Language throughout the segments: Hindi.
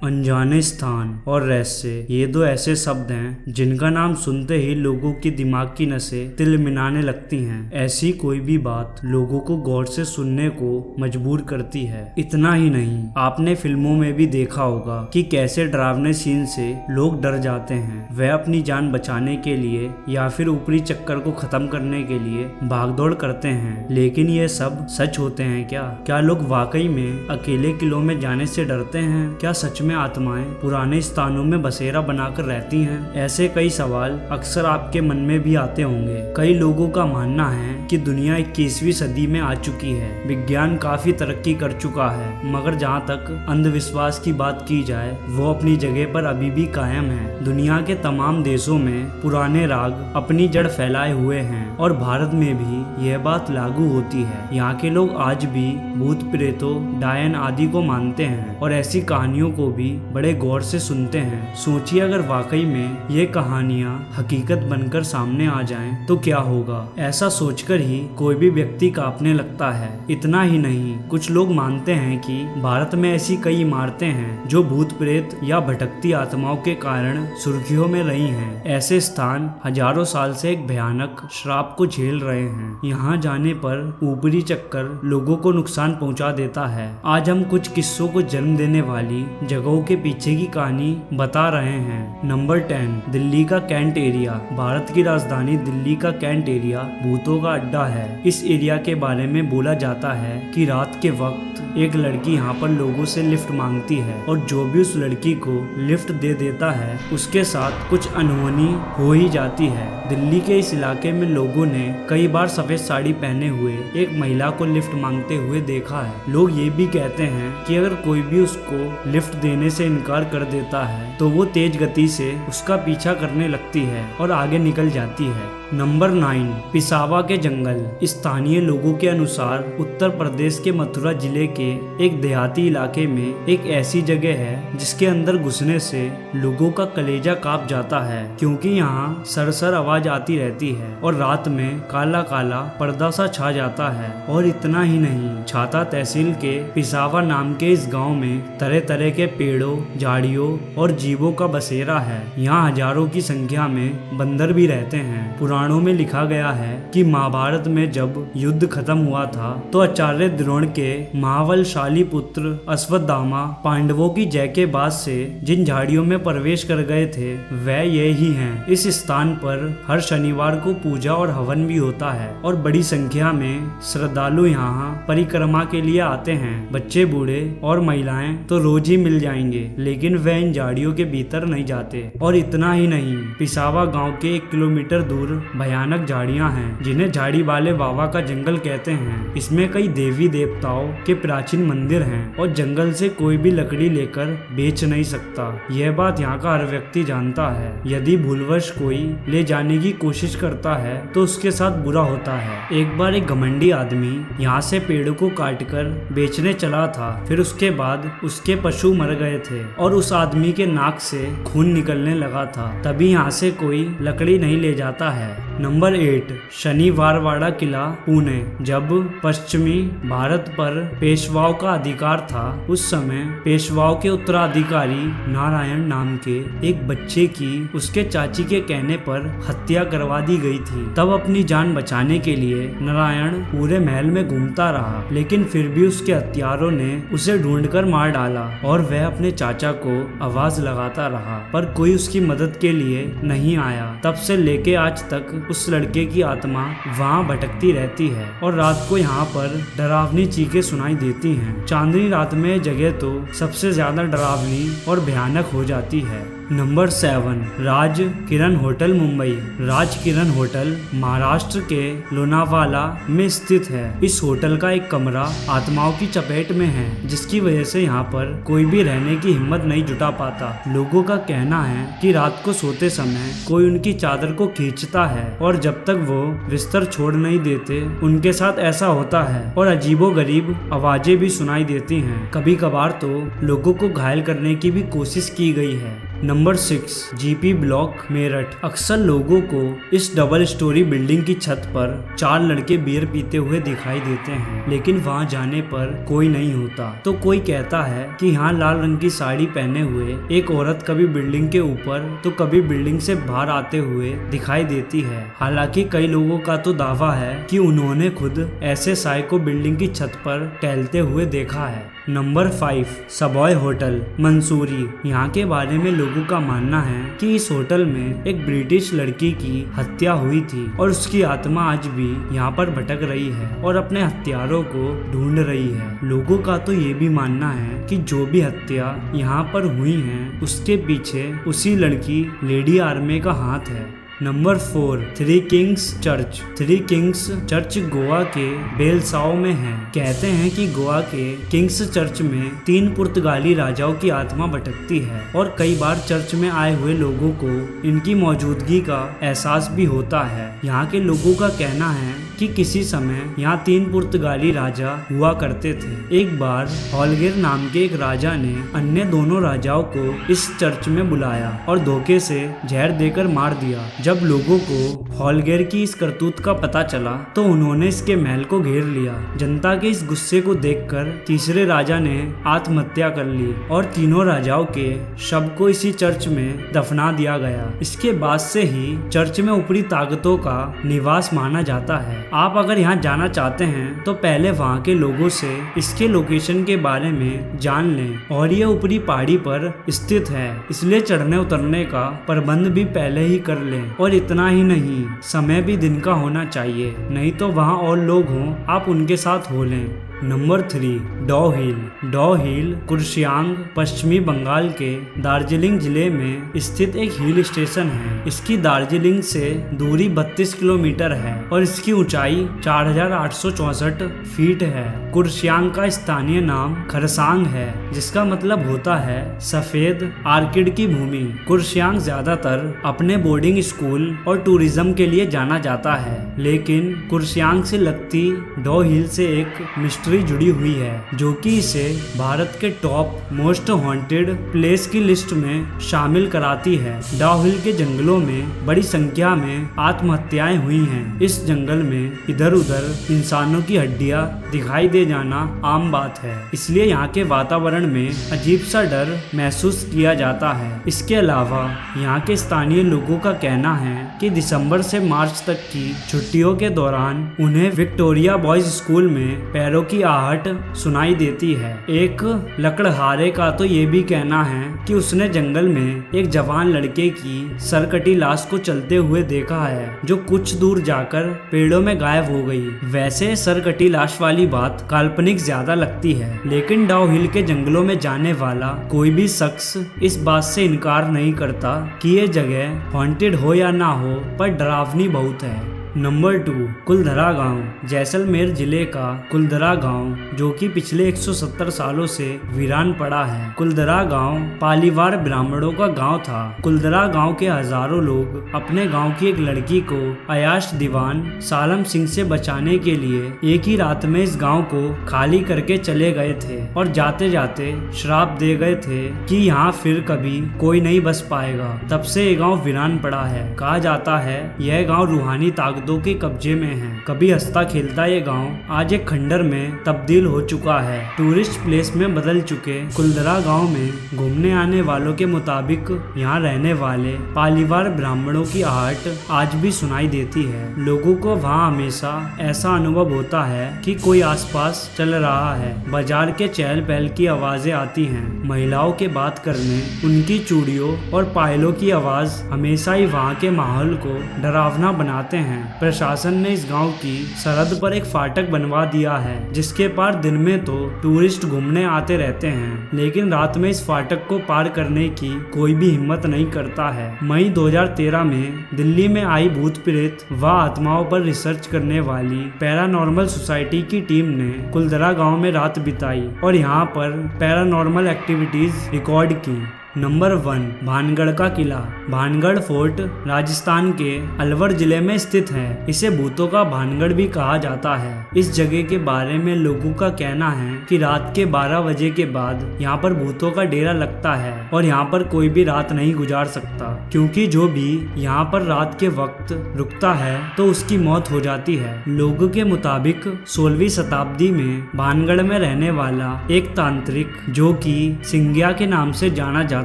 अनजाने स्थान और रहस्य, ये दो ऐसे शब्द हैं जिनका नाम सुनते ही लोगों की दिमाग की नसें तिलमिलाने लगती हैं। ऐसी कोई भी बात लोगों को गौर से सुनने को मजबूर करती है। इतना ही नहीं, आपने फिल्मों में भी देखा होगा कि कैसे डरावने सीन से लोग डर जाते हैं। वह अपनी जान बचाने के लिए या फिर ऊपरी चक्कर को खत्म करने के लिए भागदौड़ करते हैं। लेकिन ये सब सच होते हैं क्या? क्या लोग वाकई में अकेले किलों में जाने से डरते हैं? क्या सच में आत्माएं पुराने स्थानों में बसेरा बनाकर रहती हैं? ऐसे कई सवाल अक्सर आपके मन में भी आते होंगे। कई लोगों का मानना है कि दुनिया 21वीं सदी में आ चुकी है, विज्ञान काफी तरक्की कर चुका है, मगर जहाँ तक अंधविश्वास की बात की जाए वो अपनी जगह पर अभी भी कायम है। दुनिया के तमाम देशों में पुराने राग अपनी जड़ फैलाए हुए हैं और भारत में भी यह बात लागू होती है। यहाँ के लोग आज भी भूत प्रेतों, डायन आदि को मानते हैं और ऐसी कहानियों को भी बड़े गौर से सुनते हैं। सोचिए अगर वाकई में ये कहानियां हकीकत बनकर सामने आ जाएं तो क्या होगा? ऐसा सोचकर ही कोई भी व्यक्ति कांपने लगता है। इतना ही नहीं, कुछ लोग मानते हैं कि भारत में ऐसी कई इमारतें हैं जो भूत प्रेत या भटकती आत्माओं के कारण सुर्खियों में रही हैं। ऐसे स्थान हजारों साल से एक भयानक श्राप को झेल रहे हैं। यहाँ जाने पर ऊपरी चक्कर लोगों को नुकसान पहुँचा देता है। आज हम कुछ किस्सों को जन्म देने वाली जगहों के पीछे की कहानी बता रहे हैं। नंबर 10, दिल्ली का कैंट एरिया। भारत की राजधानी दिल्ली का कैंट एरिया भूतों का अड्डा है। इस एरिया के बारे में बोला जाता है कि रात के वक्त एक लड़की यहाँ पर लोगों से लिफ्ट मांगती है और जो भी उस लड़की को लिफ्ट दे देता है उसके साथ कुछ अनहोनी हो ही जाती है। दिल्ली के इस इलाके में लोगों ने कई बार सफेद साड़ी पहने हुए एक महिला को लिफ्ट मांगते हुए देखा है। लोग ये भी कहते हैं कि अगर कोई भी उसको लिफ्ट देने से इनकार कर देता है तो वो तेज गति से उसका पीछा करने लगती है और आगे निकल जाती है। नंबर 9, पिसावा के जंगल। स्थानीय लोगों के अनुसार उत्तर प्रदेश के मथुरा जिले के एक देहाती इलाके में एक ऐसी जगह है जिसके अंदर घुसने से लोगों का कलेजा कांप जाता है, क्योंकि यहाँ सरसर आवाज आती रहती है और रात में काला काला पर्दा सा छा जाता है। और इतना ही नहीं, छाता तहसील के पिसावा नाम के इस गाँव में तरह तरह के पेड़ों, झाड़ियों और जीवों का बसेरा है। यहाँ हजारों की संख्या में बंदर भी रहते हैं। पुराणों में लिखा गया है कि महाभारत में जब युद्ध खत्म हुआ था तो आचार्य द्रोण के महाबलशाली पुत्र अश्वत्थामा पांडवों की जय के बाद से जिन झाड़ियों में प्रवेश कर गए थे वह ये ही हैं। इस स्थान पर हर शनिवार को पूजा और हवन भी होता है और बड़ी संख्या में श्रद्धालु यहाँ परिक्रमा के लिए आते हैं। बच्चे, बूढ़े और महिलाएं तो रोज ही मिल जाएंगे, लेकिन वह इन झाड़ियों के भीतर नहीं जाते। और इतना ही नहीं, पिसावा गांव के 1 किलोमीटर दूर भयानक झाड़ियां हैं जिन्हें झाड़ी वाले बाबा का जंगल कहते हैं। इसमें कई देवी देवताओं के प्राचीन मंदिर हैं और जंगल से कोई भी लकड़ी लेकर बेच नहीं सकता। यह बात यहाँ का हर व्यक्ति जानता है। यदि भूलवश कोई ले जाने की कोशिश करता है तो उसके साथ बुरा होता है। एक बार एक घमंडी आदमी यहाँ से पेड़ों को काटकर बेचने चला था। फिर उसके बाद उसके पशु मर गए थे और उस आदमी के नाक से खून निकलने लगा था। तभी यहाँ से कोई लकड़ी नहीं ले जाता है। नंबर 8, शनिवारवाड़ा किला, पुणे। जब पश्चिमी भारत पर पेशवाओं का अधिकार था उस समय पेशवाओं के उत्तराधिकारी नारायण नाम के एक बच्चे की उसके चाची के कहने पर हत्या करवा दी गई थी। तब अपनी जान बचाने के लिए नारायण पूरे महल में घूमता रहा, लेकिन फिर भी उसके हत्यारों ने उसे ढूंढकर मार डाला और वह अपने चाचा को आवाज लगाता रहा, पर कोई उसकी मदद के लिए नहीं आया। तब से लेके आज तक उस लड़के की आत्मा वहाँ भटकती रहती है और रात को यहाँ पर डरावनी चीखें सुनाई देती हैं। चांदनी रात में जगह तो सबसे ज्यादा डरावनी और भयानक हो जाती है। नंबर 7, राज किरण होटल, मुंबई। राज किरण होटल महाराष्ट्र के लोनावाला में स्थित है। इस होटल का एक कमरा आत्माओं की चपेट में है, जिसकी वजह से यहाँ पर कोई भी रहने की हिम्मत नहीं जुटा पाता। लोगों का कहना है कि रात को सोते समय कोई उनकी चादर को खींचता है और जब तक वो बिस्तर छोड़ नहीं देते उनके साथ ऐसा होता है और अजीबोगरीब आवाजें भी सुनाई देती हैं। कभी कभार तो लोगों को घायल करने की भी कोशिश की गई है। Number 6 GP block Meerut. अक्सर लोगों को इस डबल स्टोरी बिल्डिंग की छत पर 4 लड़के बियर पीते हुए दिखाई देते हैं, लेकिन वहां जाने पर कोई नहीं होता। तो कोई कहता है कि यहाँ लाल रंग की साड़ी पहने हुए एक औरत कभी बिल्डिंग के ऊपर तो कभी बिल्डिंग से बाहर आते हुए दिखाई देती है। हालांकि कई लोगों का तो दावा है कि उन्होंने खुद ऐसे साय को बिल्डिंग की छत पर टहलते हुए देखा है। Number 5 Savoy hotel Mussoorie. यहाँ के बारे में लोगों का मानना है कि इस होटल में एक ब्रिटिश लड़की की हत्या हुई थी और उसकी आत्मा आज भी यहाँ पर भटक रही है और अपने हत्यारों को ढूंढ रही है। लोगों का तो ये भी मानना है कि जो भी हत्या यहाँ पर हुई है उसके पीछे उसी लड़की लेडी आर्मे का हाथ है। Number 4 three Kings church. Three Kings church Goa के बेलसाओ में है। कहते हैं कि गोवा के किंग्स चर्च में 3 पुर्तगाली राजाओं की आत्मा भटकती है और कई बार चर्च में आए हुए लोगों को इनकी मौजूदगी का एहसास भी होता है। यहाँ के लोगों का कहना है कि किसी समय यहाँ 3 पुर्तगाली राजा हुआ करते थे। एक बार हॉलगेर नाम के एक राजा ने अन्य दोनों राजाओं को इस चर्च में बुलाया और धोखे से जहर देकर मार दिया। जब लोगों को हॉलगेर की इस करतूत का पता चला तो उन्होंने इसके महल को घेर लिया। जनता के इस गुस्से को देखकर तीसरे राजा ने आत्महत्या कर ली और तीनों राजाओं के शव को इसी चर्च में दफना दिया गया। इसके बाद से ही चर्च में ऊपरी ताकतों का निवास माना जाता है। आप अगर यहाँ जाना चाहते हैं तो पहले वहाँ के लोगों से इसके लोकेशन के बारे में जान लें और ये ऊपरी पहाड़ी पर स्थित है, इसलिए चढ़ने उतरने का प्रबंध भी पहले ही कर लें। और इतना ही नहीं, समय भी दिन का होना चाहिए, नहीं तो वहाँ और लोग हों आप उनके साथ हो लें। नंबर 3 डॉ हिल। डॉ हिल कुर्शियांग पश्चिमी बंगाल के दार्जिलिंग जिले में स्थित एक हिल स्टेशन है। इसकी दार्जिलिंग से दूरी 32 किलोमीटर है और इसकी ऊंचाई 4864 फीट है। कुर्शियांग का स्थानीय नाम खरसांग है, जिसका मतलब होता है सफेद आर्किड की भूमि। कुर्शियांग ज्यादातर अपने बोर्डिंग स्कूल और टूरिज्म के लिए जाना जाता है, लेकिन कुर्शियांग से लगती डॉ हिल से एक मिस्ट्री जुड़ी हुई है जो कि इसे भारत के टॉप मोस्ट हॉन्टेड प्लेस की लिस्ट में शामिल कराती है। डॉ हिल के जंगलों में बड़ी संख्या में आत्महत्याएं हुई हैं। इस जंगल में इधर उधर इंसानों की हड्डियां दिखाई दे जाना आम बात है, इसलिए यहाँ के वातावरण में अजीब सा डर महसूस किया जाता है। इसके अलावा यहाँ के स्थानीय लोगों का कहना है कि दिसंबर से मार्च तक की छुट्टियों के दौरान उन्हें विक्टोरिया बॉयज स्कूल में पैरों की आहट सुनाई देती है। एक लकड़हारे का तो ये भी कहना है कि उसने जंगल में एक जवान लड़के की सरकटी लाश को चलते हुए देखा है, जो कुछ दूर जाकर पेड़ों में गायब हो गई। वैसे सरकटी लाश वाली बात काल्पनिक ज्यादा लगती है, लेकिन डॉ हिल के जंगलों में जाने वाला कोई भी शख्स इस बात से इनकार नहीं करता कि ये जगह हॉन्टेड हो या ना हो, पर डरावनी बहुत है। नंबर 2 कुलधरा गांव। जैसलमेर जिले का कुलधरा गांव, जो कि पिछले 170 सालों से वीरान पड़ा है। कुलधरा गांव पालीवार ब्राह्मणों का गांव था। कुलधरा गांव के हजारों लोग अपने गांव की एक लड़की को अयाश दीवान सालम सिंह से बचाने के लिए एक ही रात में इस गांव को खाली करके चले गए थे और जाते जाते श्राप दे गए थे कि यहाँ फिर कभी कोई नहीं बस पाएगा। तब से ये गाँव वीरान पड़ा है। कहा जाता है यह गाँव रूहानी ताकतों के कब्जे में है। कभी हंसता खेलता ये गांव आज एक खंडर में तब्दील हो चुका है, टूरिस्ट प्लेस में बदल चुके कुलधरा गांव में घूमने आने वालों के मुताबिक यहाँ रहने वाले पालीवार ब्राह्मणों की आहट आज भी सुनाई देती है। लोगों को वहाँ हमेशा ऐसा अनुभव होता है कि कोई आसपास चल रहा है। बाजार के चहल पहल की आवाजें आती हैं। महिलाओं के बात करने, उनकी चूड़ियों और पायलों की आवाज हमेशा ही वहाँ के माहौल को डरावना बनाते हैं। प्रशासन ने इस गांव की सरहद पर एक फाटक बनवा दिया है, जिसके पार दिन में तो टूरिस्ट घूमने आते रहते हैं, लेकिन रात में इस फाटक को पार करने की कोई भी हिम्मत नहीं करता है। मई 2013 में दिल्ली में आई भूत प्रेत व आत्माओं पर रिसर्च करने वाली पैरानॉर्मल सोसाइटी की टीम ने कुलधरा गांव में रात बिताई और यहां पर पैरानॉर्मल एक्टिविटीज रिकॉर्ड की। नंबर 1, भानगढ़ का किला। भानगढ़ फोर्ट राजस्थान के अलवर जिले में स्थित है। इसे भूतों का भानगढ़ भी कहा जाता है। इस जगह के बारे में लोगों का कहना है कि रात के 12 बजे के बाद यहाँ पर भूतों का डेरा लगता है और यहाँ पर कोई भी रात नहीं गुजार सकता, क्योंकि जो भी यहाँ पर रात के वक्त रुकता है तो उसकी मौत हो जाती है। लोगों के मुताबिक 16वीं शताब्दी में भानगढ़ में रहने वाला एक तांत्रिक, जो कि सिंगिया के नाम से जाना जाता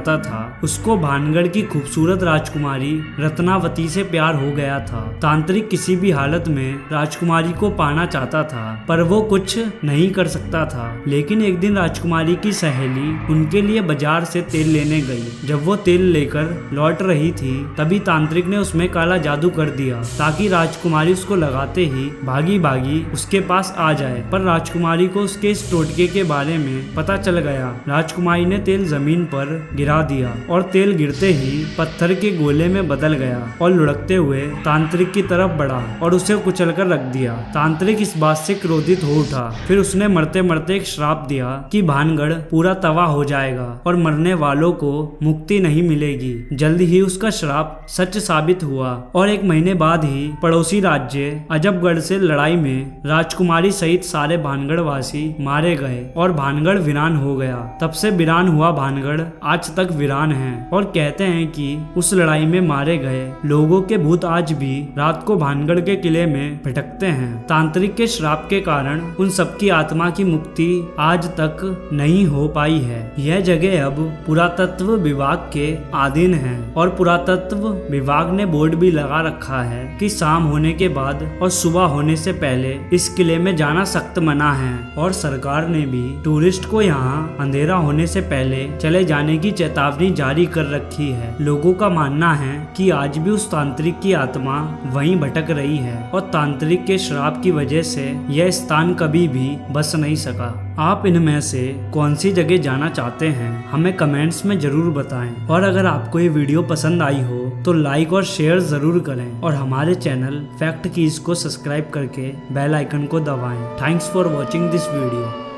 था, उसको भानगढ़ की खूबसूरत राजकुमारी रत्नावती से प्यार हो गया था। तांत्रिक किसी भी हालत में राजकुमारी को पाना चाहता था, पर वो कुछ नहीं कर सकता था। लेकिन एक दिन राजकुमारी की सहेली उनके लिए बाजार से तेल लेने गई। जब वो तेल लेकर लौट रही थी, तभी तांत्रिक ने उसमें काला जादू कर दिया ताकि राजकुमारी उसको लगाते ही भागी भागी उसके पास आ जाए। पर राजकुमारी को उसके इस टोटके के बारे में पता चल गया। राजकुमारी ने तेल जमीन पर गिरा दिया और तेल गिरते ही पत्थर के गोले में बदल गया और लुढ़कते हुए तांत्रिक की तरफ बढ़ा और उसे कुचल कर रख दिया। तांत्रिक इस बात से क्रोधित हो उठा। फिर उसने मरते मरते एक श्राप दिया कि भानगढ़ पूरा तबाह हो जाएगा और मरने वालों को मुक्ति नहीं मिलेगी। जल्द ही उसका श्राप सच साबित हुआ और एक महीने बाद ही पड़ोसी राज्य अजबगढ़ से लड़ाई में राजकुमारी सहित सारे भानगढ़ वासी मारे गए और भानगढ़ वीरान हो गया। तब से वीरान हुआ भानगढ़ आज तक वीरान है और कहते हैं कि उस लड़ाई में मारे गए लोगों के भूत आज भी रात को भानगढ़ के किले में भटकते हैं। तांत्रिक के श्राप के कारण उन सबकी आत्मा की मुक्ति आज तक नहीं हो पाई है। यह जगह अब पुरातत्व विभाग के अधीन है और पुरातत्व विभाग ने बोर्ड भी लगा रखा है कि शाम होने के बाद और सुबह होने से पहले इस किले में जाना सख्त मना है। और सरकार ने भी टूरिस्ट को यहाँ अंधेरा होने से पहले चले जाने की चेतावनी जारी कर रखी है। लोगों का मानना है कि आज भी उस तांत्रिक की आत्मा वहीं भटक रही है और तांत्रिक के श्राप की वजह से यह स्थान कभी भी बस नहीं सका। आप इनमें से कौन सी जगह जाना चाहते हैं हमें कमेंट्स में जरूर बताएं। और अगर आपको ये वीडियो पसंद आई हो तो लाइक और शेयर जरूर करें और हमारे चैनल फैक्ट कीज को सब्सक्राइब करके बेल आइकन को दबाएं। Thanks for watching this video.